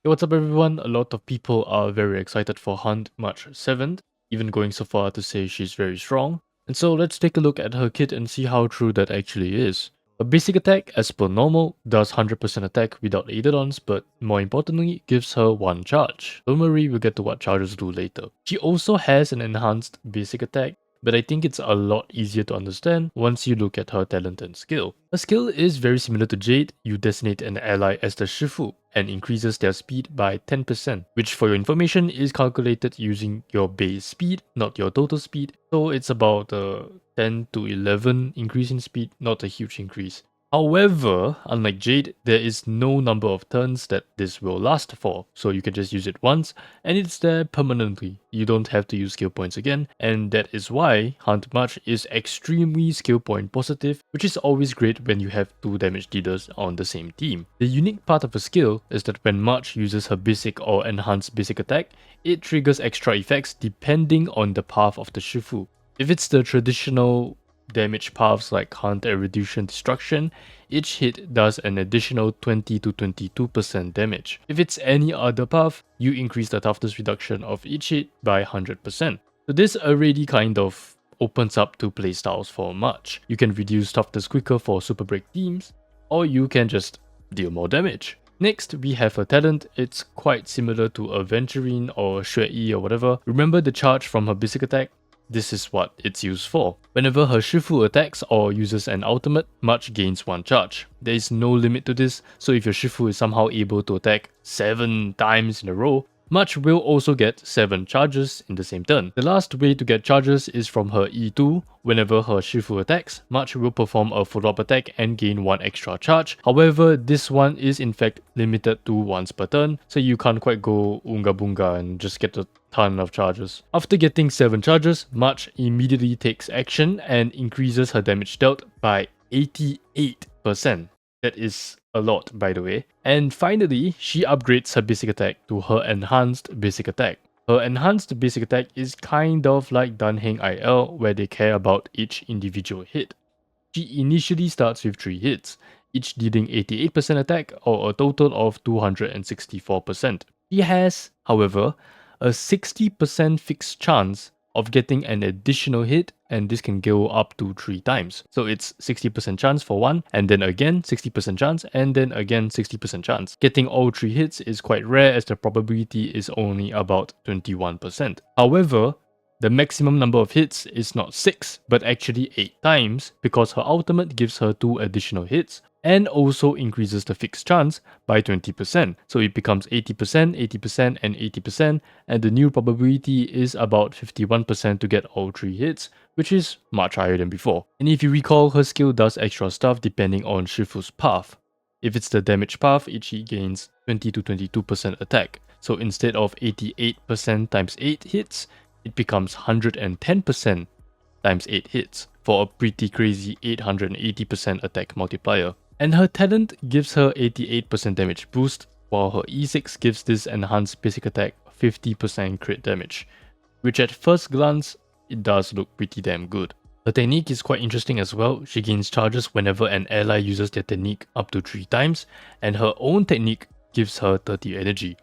Hey, what's up everyone? A lot of people are very excited for Hunt March 7th, even going so far to say she's very strong. And so let's take a look at her kit and see how true that actually is. Her basic attack, as per normal, does 100% attack without Eidolons, but more importantly, gives her 1 charge. Don't worry, we'll get to what charges do later. She also has an enhanced basic attack, but I think it's a lot easier to understand once you look at her talent and skill. Her skill is very similar to Jade. You designate an ally as the Shifu and increases their speed by 10%, which for your information is calculated using your base speed, not your total speed. So it's about a 10 to 11 increase in speed, not a huge increase. However, unlike Jade, there is no number of turns that this will last for, so you can just use it once and it's there permanently. You don't have to use skill points again, and that is why Hunt March is extremely skill point positive, which is always great when you have 2 damage dealers on the same team. The unique part of a skill is that when March uses her basic or enhanced basic attack, it triggers extra effects depending on the path of the Shifu. If it's the traditional damage paths like Hunt, Erudition, Destruction, each hit does an additional 20 to 22% damage. If it's any other path, you increase the toughness reduction of each hit by 100%. So this already kind of opens up 2 playstyles for March. You can reduce toughness quicker for super break teams, or you can just deal more damage. Next, we have her talent. It's quite similar to Aventurine or Shui or whatever. Remember the charge from her basic attack? This is what it's used for. Whenever her Shifu attacks or uses an ultimate, March gains 1 charge. There is no limit to this, so if your Shifu is somehow able to attack 7 times in a row, March will also get 7 charges in the same turn. The last way to get charges is from her E2. Whenever her Shifu attacks, March will perform a follow-up attack and gain 1 extra charge. However, this one is in fact limited to once per turn, so you can't quite go Unga Bunga and just get a ton of charges. After getting 7 charges, March immediately takes action and increases her damage dealt by 88%. That is a lot, by the way. And finally, she upgrades her basic attack to her enhanced basic attack. Her enhanced basic attack is kind of like Danheng IL, where they care about each individual hit. She initially starts with 3 hits, each dealing 88% attack or a total of 264%. She has, however, a 60% fixed chance of getting an additional hit, and this can go up to 3 times. So it's 60% chance for one, and then again 60% chance, and then again 60% chance. Getting all 3 hits is quite rare as the probability is only about 21%. However, the maximum number of hits is not 6, but actually 8 times, because her ultimate gives her 2 additional hits, and also increases the fixed chance by 20%. So it becomes 80%, 80%, and 80%, and the new probability is about 51% to get all 3 hits, which is much higher than before. And if you recall, her skill does extra stuff depending on Shifu's path. If it's the damage path, each hit gains 20 to 22% attack. So instead of 88% times 8 hits, it becomes 110% times 8 hits, for a pretty crazy 880% attack multiplier. And her talent gives her 88% damage boost, while her E6 gives this enhanced basic attack 50% crit damage, which at first glance, it does look pretty damn good. Her technique is quite interesting as well. She gains charges whenever an ally uses their technique up to 3 times, and her own technique gives her 30 energy.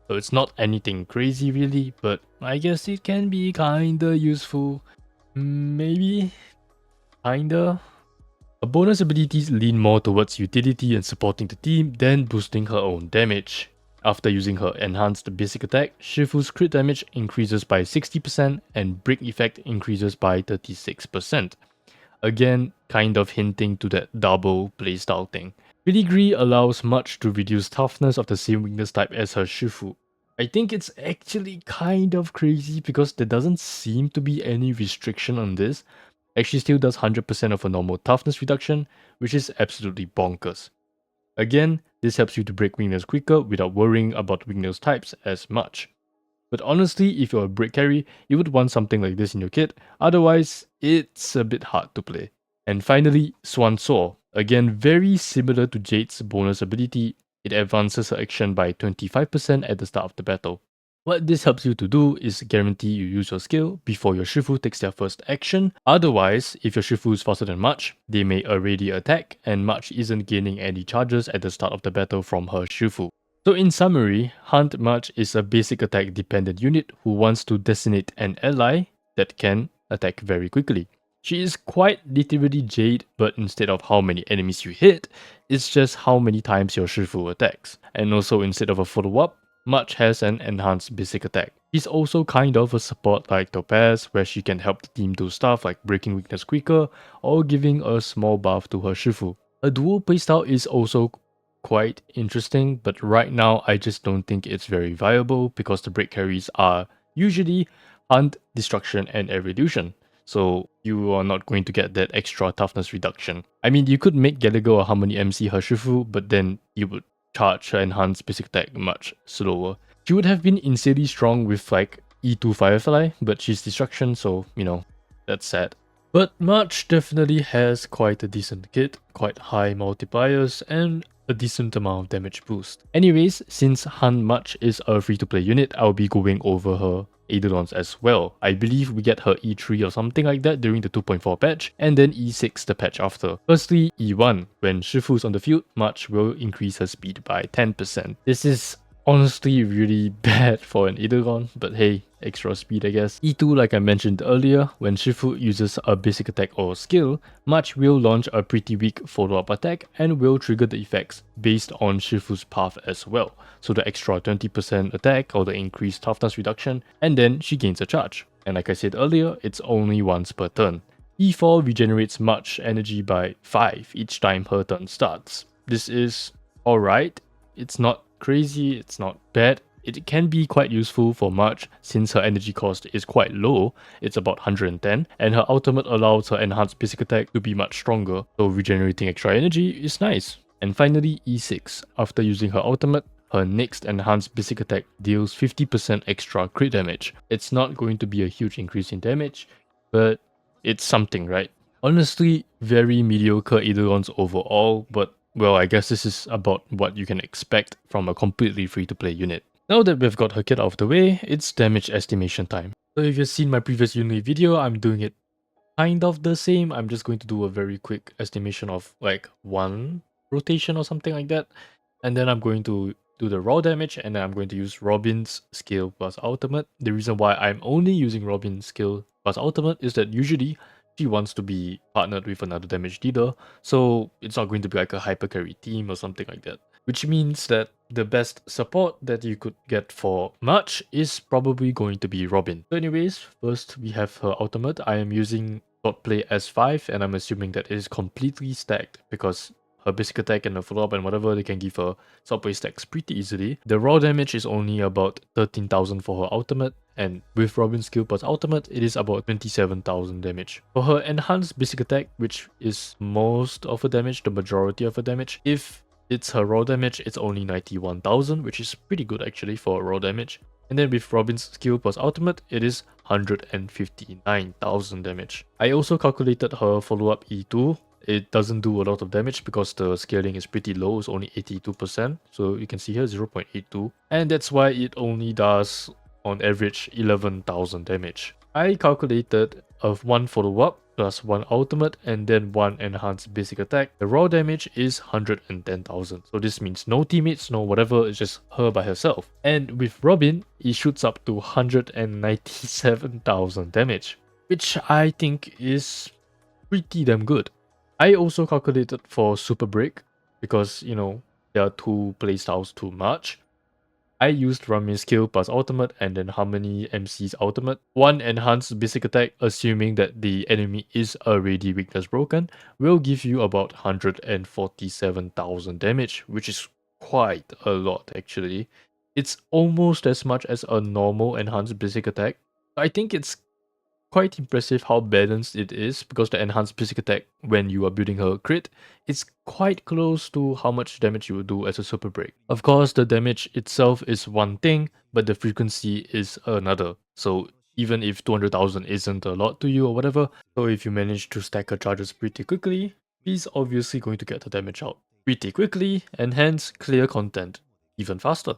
So it's not anything crazy really, but I guess it can be kinda useful. Maybe? Kinda? Her bonus abilities lean more towards utility and supporting the team than boosting her own damage. After using her enhanced basic attack, Shifu's crit damage increases by 60% and break effect increases by 36%. Again, kind of hinting to that double playstyle thing. Filigree allows March to reduce toughness of the same weakness type as her Shifu. I think it's actually kind of crazy because there doesn't seem to be any restriction on this. Actually still does 100% of a normal toughness reduction, which is absolutely bonkers. Again, this helps you to break weakness quicker without worrying about weakness types as much. But honestly, if you're a break carry, you would want something like this in your kit, otherwise it's a bit hard to play. And finally, Swan Soar. Again, very similar to Jade's bonus ability, it advances her action by 25% at the start of the battle. What this helps you to do is guarantee you use your skill before your Shifu takes their first action. Otherwise, if your Shifu is faster than March, they may already attack and March isn't gaining any charges at the start of the battle from her Shifu. So in summary, Hunt March is a basic attack dependent unit who wants to designate an ally that can attack very quickly. She is quite literally Jade, but instead of how many enemies you hit, it's just how many times your Shifu attacks. And also instead of a follow-up, March has an enhanced basic attack. She's also kind of a support like Topaz, where she can help the team do stuff like breaking weakness quicker or giving a small buff to her Shifu. A dual playstyle is also quite interesting, but right now I just don't think it's very viable because the break carries are usually Hunt, Destruction, and Evolution. So you are not going to get that extra toughness reduction. I mean, you could make Gallagher or Harmony MC her Shifu, but then you would charge her enhanced basic attack much slower. She would have been insanely strong with like E2 Firefly, but she's Destruction, so that's sad. But March definitely has quite a decent kit, quite high multipliers, and a decent amount of damage boost. Anyways, since Han March is a free-to-play unit, I'll be going over her Eidolons as well. I believe we get her E3 or something like that during the 2.4 patch, and then E6 the patch after. Firstly, E1, when Shifu's on the field, March will increase her speed by 10%. This is honestly really bad for an Eidolon, but hey, extra speed I guess. E2, like I mentioned earlier, when Shifu uses a basic attack or skill, March will launch a pretty weak follow-up attack and will trigger the effects based on Shifu's path as well. So the extra 20% attack or the increased toughness reduction, and then she gains a charge. And like I said earlier, it's only once per turn. E4 regenerates March energy by 5 each time her turn starts. This is alright, it's not crazy, it's not bad. It can be quite useful for March since her energy cost is quite low, it's about 110, and her ultimate allows her enhanced basic attack to be much stronger, so regenerating extra energy is nice. And finally, E6. After using her ultimate, her next enhanced basic attack deals 50% extra crit damage. It's not going to be a huge increase in damage, but it's something, right? Honestly, very mediocre Eidolons overall, but well, I guess this is about what you can expect from a completely free-to-play unit. Now that we've got her kit out of the way, it's damage estimation time. So if you've seen my previous unit video, I'm doing it kind of the same. I'm just going to do a very quick estimation of like one rotation or something like that. And then I'm going to do the raw damage, and then I'm going to use Robin's skill plus ultimate. The reason why I'm only using Robin's skill plus ultimate is that usually she wants to be partnered with another damage dealer, so it's not going to be like a hyper carry team or something like that. Which means that the best support that you could get for March is probably going to be Robin. So anyways, first we have her ultimate. I am using Swordplay S5, and I'm assuming that it is completely stacked because her basic attack and her follow-up and whatever, they can give her Swordplay stacks pretty easily. The raw damage is only about 13,000 for her ultimate, and with Robin's skill plus ultimate, it is about 27,000 damage. For her enhanced basic attack, which is most of her damage, the majority of her damage, if it's her raw damage, it's only 91,000, which is pretty good actually for raw damage. And then with Robin's skill plus ultimate, it is 159,000 damage. I also calculated her follow-up E2. It doesn't do a lot of damage because the scaling is pretty low, it's only 82%. So you can see here 0.82. And that's why it only does on average 11,000 damage. I calculated of one follow-up plus one ultimate and then one enhanced basic attack. The raw damage is 110,000. So this means no teammates, no whatever, it's just her by herself. And with Robin, it shoots up to 197,000 damage, which I think is pretty damn good. I also calculated for Super Break because, there are two playstyles to March. I used Ramin's skill plus ultimate and then Harmony MC's ultimate. One enhanced basic attack, assuming that the enemy is already weakness broken, will give you about 147,000 damage, which is quite a lot actually. It's almost as much as a normal enhanced basic attack. I think it's quite impressive how balanced it is because the enhanced basic attack when you are building her crit is quite close to how much damage you would do as a super break. Of course, the damage itself is one thing, but the frequency is another. So even if 200,000 isn't a lot to you or whatever, so if you manage to stack her charges pretty quickly, she's obviously going to get her damage out pretty quickly and hence clear content even faster.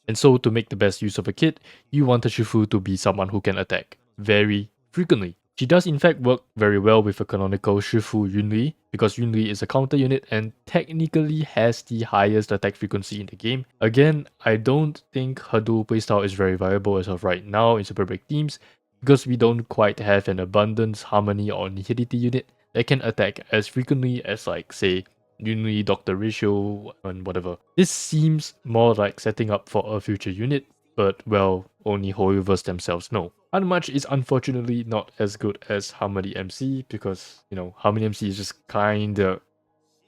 And so to make the best use of a kit, you want a Shifu to be someone who can attack very frequently. She does in fact work very well with a canonical Shifu Yunli, because Yunli is a counter unit and technically has the highest attack frequency in the game. Again, I don't think her dual playstyle is very viable as of right now in super big teams, because we don't quite have an abundance, harmony, or nihility unit that can attack as frequently as, like, say, Yunli, Dr. Ratio, and whatever. This seems more like setting up for a future unit, but well, only Hoyoverse themselves know. Unmatch is unfortunately not as good as Harmony MC because, Harmony MC is just kinda,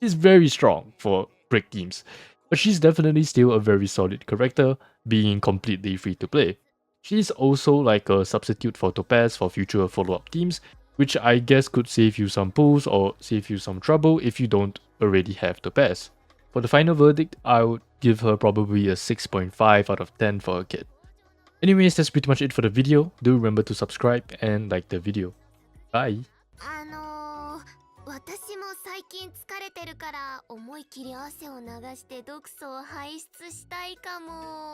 is very strong for break teams. But she's definitely still a very solid character, being completely free to play. She's also like a substitute for Topaz for future follow-up teams, which I guess could save you some pulls or save you some trouble if you don't already have Topaz. For the final verdict, I would give her probably a 6.5 out of 10 for her kit. Anyways, that's pretty much it for the video. Do remember to subscribe and like the video. Bye! 私も最近疲れてるから思い切り汗を流して毒素を排出したいかも。